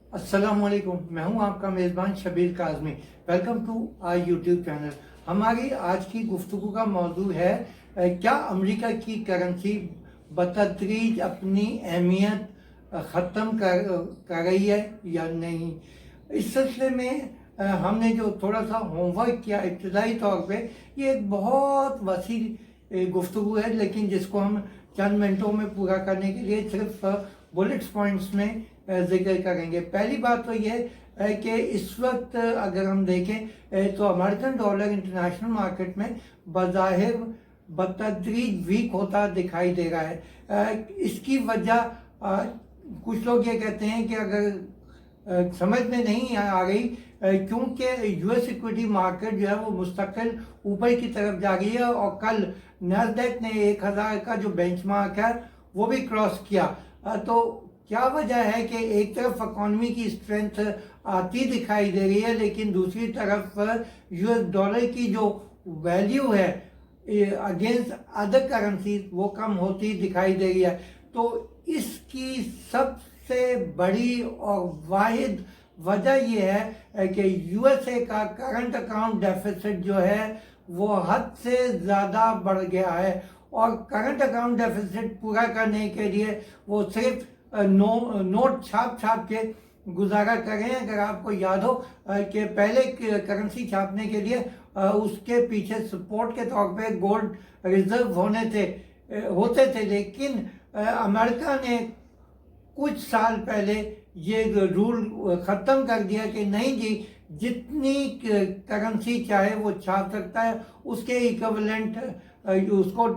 अस्सलाम वालेकुम। मैं हूं आपका मेज़बान Shabbir Kazmi. Welcome to our YouTube channel. हमारी आज की गुफ्तगू का मौजू है क्या अमेरिका की करेंसी बतदरीज अपनी अहमियत ख़त्म कर रही है या नहीं। इस सिलसिले में हमने जो थोड़ा सा होमवर्क किया इब्तदाई तौर पे, ये एक बहुत वसी गुफ्तगू है, लेकिन जिसको हम चंद मिनटों में पूरा करने के लिए सिर्फ बुलेट्स पॉइंट्स में जिक्र करेंगे। पहली बात तो ये है कि इस वक्त अगर हम देखें तो अमेरिकन डॉलर इंटरनेशनल मार्केट में बज़ाहिर बतदरीज वीक होता दिखाई दे रहा है। इसकी वजह कुछ लोग ये कहते हैं कि अगर समझ में नहीं आ रही, क्योंकि यूएस इक्विटी मार्केट जो है वो मुस्तकिल ऊपर की तरफ जा रही है और कल नैस्डैक ने 1000 का जो बेंचमार्क है वो भी क्रॉस किया। तो क्या वजह है कि एक तरफ इकॉनमी की स्ट्रेंथ आती दिखाई दे रही है, लेकिन दूसरी तरफ यूएस डॉलर की जो वैल्यू है अगेंस्ट अदर करेंसी वो कम होती दिखाई दे रही है। तो इसकी सबसे बड़ी और वाहिद वजह यह है कि यूएसए का करंट अकाउंट डेफिसिट जो है वो हद से ज़्यादा बढ़ गया है, और करंट अकाउंट डेफिसिट पूरा करने के लिए वो सिर्फ नोट छाप के गुजारा कर रहे हैं। अगर आपको याद हो कि पहले करेंसी छापने के लिए उसके पीछे सपोर्ट के तौर पे गोल्ड रिजर्व होते थे, लेकिन अमेरिका ने कुछ साल पहले ये रूल ख़त्म कर दिया कि नहीं जी, जितनी करेंसी चाहे वो छाप सकता है, उसके इक्विवेलेंट उसको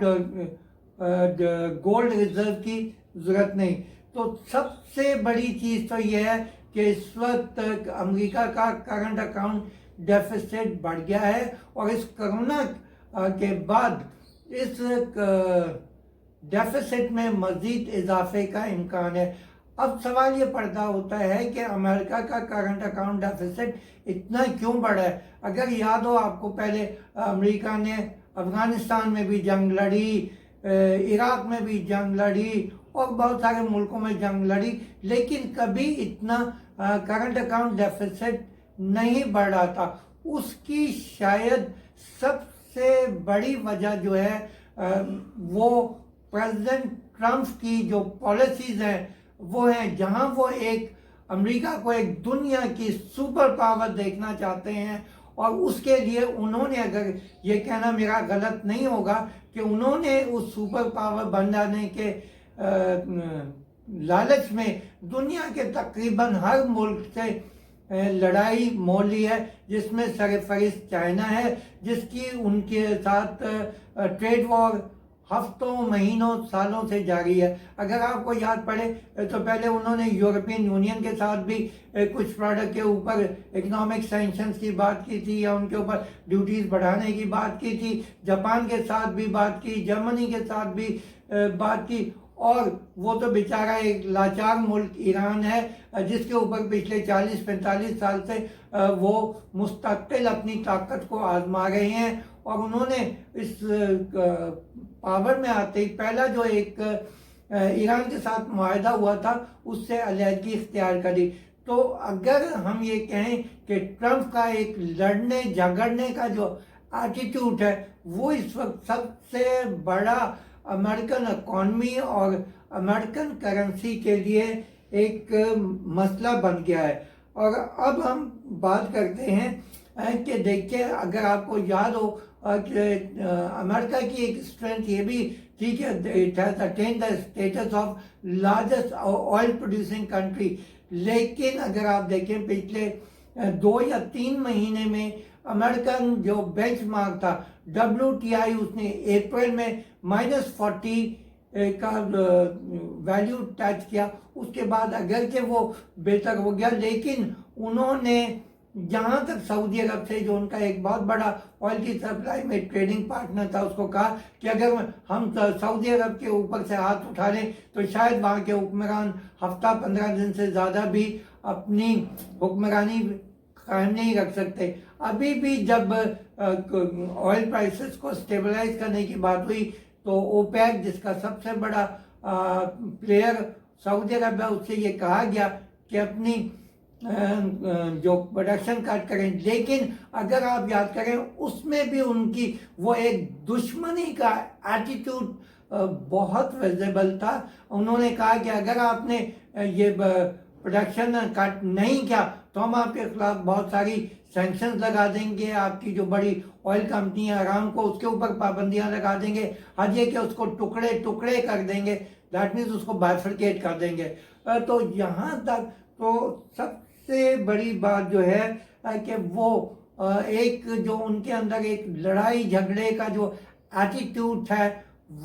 गोल्ड रिजर्व की ज़रूरत नहीं। तो सबसे बड़ी चीज़ तो यह है कि इस वक्त अमेरिका का करंट अकाउंट डेफिसिट बढ़ गया है, और इस कोरोना के बाद इस डेफिसिट में मज़ीद इजाफे का इम्कान है। अब सवाल ये पैदा होता है कि अमेरिका का करंट अकाउंट डेफिसिट इतना क्यों बढ़ा है। अगर याद हो आपको, पहले अमेरिका ने अफगानिस्तान में भी जंग लड़ी, इराक में भी जंग लड़ी और बहुत सारे मुल्कों में जंग लड़ी, लेकिन कभी इतना करंट अकाउंट डेफिसिट नहीं बढ़ रहा था। उसकी शायद सबसे बड़ी वजह जो है वो प्रेसिडेंट ट्रंप की जो पॉलिसीज़ हैं वो हैं, जहां वो एक अमेरिका को एक दुनिया की सुपर पावर देखना चाहते हैं, और उसके लिए उन्होंने, अगर ये कहना मेरा गलत नहीं होगा, कि उन्होंने उस सुपर पावर बन जाने के लालच में दुनिया के तकरीबन हर मुल्क से लड़ाई मोल ली है, जिसमें सरफहरिस्त चाइना है, जिसकी उनके साथ ट्रेड वॉर हफ्तों महीनों सालों से जारी है। अगर आपको याद पड़े तो पहले उन्होंने यूरोपियन यूनियन के साथ भी कुछ प्रोडक्ट के ऊपर इकोनॉमिक सैंक्शंस की बात की थी, या उनके ऊपर ड्यूटीज बढ़ाने की बात की थी। जापान के साथ भी बात की, जर्मनी के साथ भी बात की, और वो तो बेचारा एक लाचार मुल्क ईरान है, जिसके ऊपर पिछले 40-45 साल से वो मुस्तकिल अपनी ताकत को आजमा रहे हैं, और उन्होंने इस पावर में आते ही पहला जो एक ईरान के साथ मुआहदा हुआ था उससे अलहदगी इख्तियार करी। तो अगर हम ये कहें कि ट्रंप का एक लड़ने झगड़ने का जो एटीट्यूड है वो इस वक्त सबसे बड़ा अमेरिकन इकॉनमी और अमेरिकन करेंसी के लिए एक मसला बन गया है। और अब हम बात करते हैं कि देखिए, अगर आपको याद हो कि अमेरिका की एक स्ट्रेंथ ये भी थी कि it has attend the status of largest oil producing country, लेकिन अगर आप देखें पिछले 2 या 3 महीने में अमेरिकन जो बेंचमार्क था WTI, उसने अप्रैल में -40 का वैल्यू टच किया। उसके बाद अगरचे वो बेहतर हो गया, लेकिन उन्होंने जहाँ तक सऊदी अरब से, जो उनका एक बहुत बड़ा ऑयल की सप्लाई में ट्रेडिंग पार्टनर था, उसको कहा कि अगर हम सऊदी अरब के ऊपर से हाथ उठा लें तो शायद वहाँ के हुक्मरान हफ्ता 15 दिन से ज़्यादा भी अपनी हुक्मरानी कायम नहीं रख सकते। अभी भी जब ऑयल प्राइसेस को स्टेबलाइज करने की बात हुई तो ओपेक, जिसका सबसे बड़ा प्लेयर सऊदी अरब है, उससे ये कहा गया कि अपनी جو پروڈکشن کٹ کریں، لیکن اگر آپ یاد کریں اس میں بھی ان کی وہ ایک دشمنی کا ایٹیٹیوڈ بہت ویزیبل تھا. انہوں نے کہا کہ اگر آپ نے یہ پروڈکشن کٹ نہیں کیا تو ہم آپ کے خلاف بہت ساری سینکشنز لگا دیں گے، آپ کی جو بڑی آئل کمپنی ہے ارامکو اس کے اوپر پابندیاں لگا دیں گے، حد یہ کہ اس کو ٹکڑے ٹکڑے کر دیں گے، دیٹ مینس اس کو بائفرکیٹ کر دیں گے. تو یہاں تک تو سب سے بڑی بات جو ہے کہ وہ ایک جو ان کے اندر ایک لڑائی جھگڑے کا جو ایٹیٹیوڈ ہے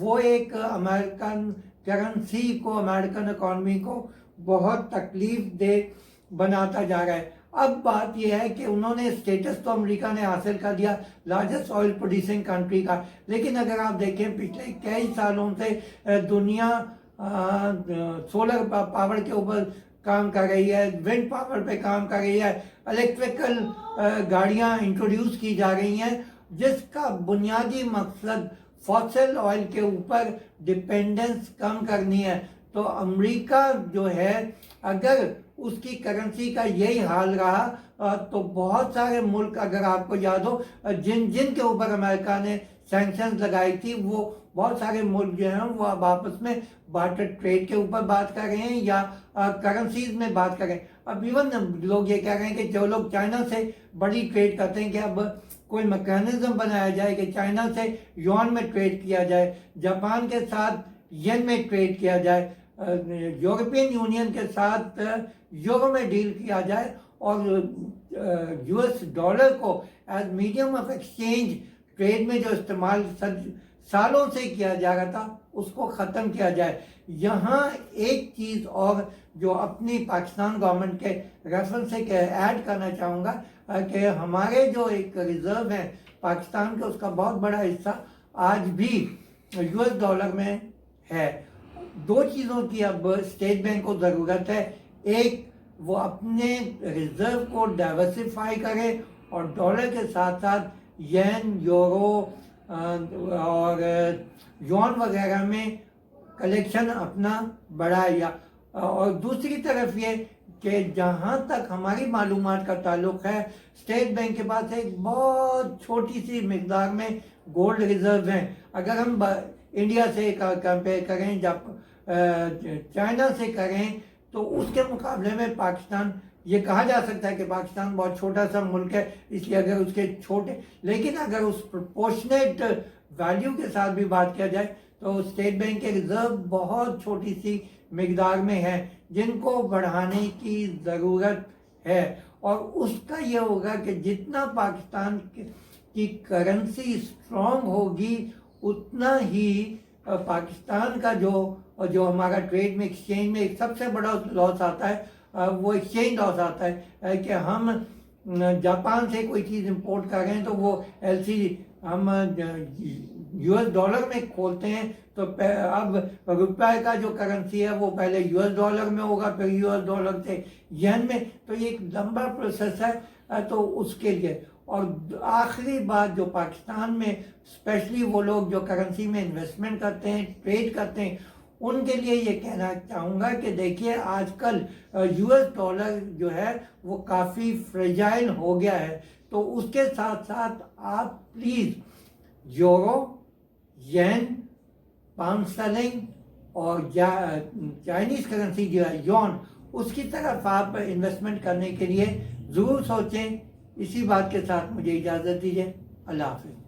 وہ ایک امریکن کرنسی کو، امریکن اکانومی کو بہت تکلیف دہ بناتا جا رہا ہے. اب بات یہ ہے کہ انہوں نے اسٹیٹس تو امریکہ نے حاصل کر دیا لارجسٹ آئل پروڈیوسنگ کنٹری کا، لیکن اگر آپ دیکھیں پچھلے کئی سالوں سے دنیا سولر پاور کے اوپر کام کر رہی ہے، ونڈ پاور پہ کام کر رہی ہے، الیکٹریکل گاڑیاں انٹروڈیوس کی جا رہی ہیں جس کا بنیادی مقصد فاسل آئل کے اوپر ڈپینڈنس کم کرنی ہے. تو امریکہ جو ہے اگر اس کی کرنسی کا یہی حال رہا تو بہت سارے ملک، اگر آپ کو یاد ہو جن کے اوپر امریکہ نے سینکشنز لگائی تھی، وہ بہت سارے ملک جو ہیں وہ اب آپس میں بارٹر ٹریڈ کے اوپر بات کر رہے ہیں یا کرنسیز میں بات کر رہے ہیں. اب ایون لوگ یہ کہہ رہے ہیں کہ جو لوگ چائنا سے بڑی ٹریڈ کرتے ہیں کہ اب کوئی میکانزم بنایا جائے کہ چائنا سے یون میں ٹریڈ کیا جائے، جاپان کے ساتھ ین میں ٹریڈ کیا جائے، یورپین یونین کے ساتھ یورو میں ڈیل کیا جائے، اور یو ایس ڈالر کو as medium of exchange trade میں جو استعمال سالوں سے کیا جا رہا تھا اس کو ختم کیا جائے. یہاں ایک چیز اور جو اپنی پاکستان گورنمنٹ کے ریفرنس سے ایڈ کرنا چاہوں گا کہ ہمارے جو ایک ریزرو ہے پاکستان کا، اس کا بہت بڑا حصہ آج بھی یو ایس ڈالر میں ہے. دو چیزوں کی اب اسٹیٹ بینک کو ضرورت ہے، ایک وہ اپنے ریزرو کو ڈائیورسیفائی کرے اور ڈالر کے ساتھ ساتھ ین، یورو اور یون وغیرہ میں کلیکشن اپنا بڑھائے. اور دوسری طرف یہ کہ جہاں تک ہماری معلومات کا تعلق ہے اسٹیٹ بینک کے پاس ایک بہت چھوٹی سی مقدار میں گولڈ ریزرو ہیں. اگر ہم انڈیا سے کمپیئر کریں، جب چائنا سے کریں، تو اس کے مقابلے میں پاکستان، یہ کہا جا سکتا ہے کہ پاکستان بہت چھوٹا سا ملک ہے، اس لیے اگر اس کے چھوٹے، لیکن اگر اس پرپورشنیٹ ویلیو کے ساتھ بھی بات کیا جائے تو اسٹیٹ بینک کے ریزرو بہت چھوٹی سی مقدار میں ہیں جن کو بڑھانے کی ضرورت ہے. اور اس کا یہ ہوگا کہ جتنا پاکستان کی کرنسی اسٹرانگ ہوگی اتنا ہی پاکستان کا جو ہمارا ٹریڈ میں ایکسچینج میں ایک سب سے بڑا لاس آتا ہے وہ ایکسچینج لاس آتا ہے کہ ہم جاپان سے کوئی چیز امپورٹ کر رہے ہیں تو وہ ایل سی ہم یو ایس ڈالر میں کھولتے ہیں، تو اب روپے کا جو کرنسی ہے وہ پہلے یو ایس ڈالر میں ہوگا، پھر یو ایس ڈالر سے ین میں، تو یہ ایک لمبا پروسیس ہے. تو اس کے لیے، اور آخری بات جو پاکستان میں اسپیشلی وہ لوگ جو کرنسی میں انویسٹمنٹ کرتے ہیں، ٹریڈ کرتے ہیں، ان کے لیے یہ کہنا چاہوں گا کہ دیکھیے آج کل یو ایس ڈالر جو ہے وہ کافی فریجائل ہو گیا ہے. تو اس کے ساتھ ساتھ آپ please euro, yen, pound sterling اور چائنیز کرنسی جو ہے یون، اس کی طرف آپ انویسٹمنٹ کرنے کے لیے ضرور سوچیں. اسی بات کے ساتھ مجھے اجازت دیجیے. اللہ حافظ.